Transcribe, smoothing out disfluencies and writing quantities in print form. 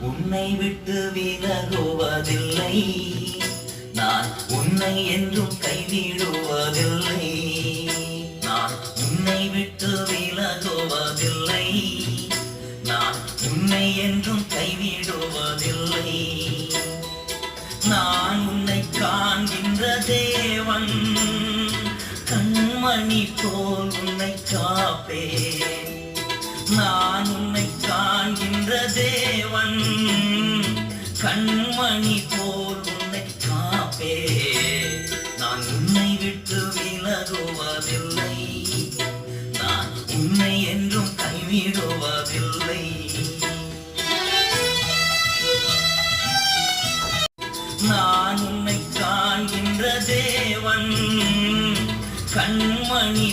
உன்னை விட்டு விலகுவதில்லை, நான் உன்னை என்றும் கைவிடுவதில்லை. நான் உன்னை விட்டு விலகுவதில்லை, நான் உன்னை என்றும் கைவிடுவதில்லை. நான் உன்னை காண்கின்ற தேவன், கண்மணி போல் உன்னை காப்பேன். நான் உன்னை காண்கின்ற தேவன், கண்மணி போல் உன்னை காப்பேன். நான் உன்னை விட்டு விலகுவதில்லை, நான் உன்னை என்றும் கைவிடுவதில்லை. நான் உன்னை காண்கின்ற தேவன், கண்மணி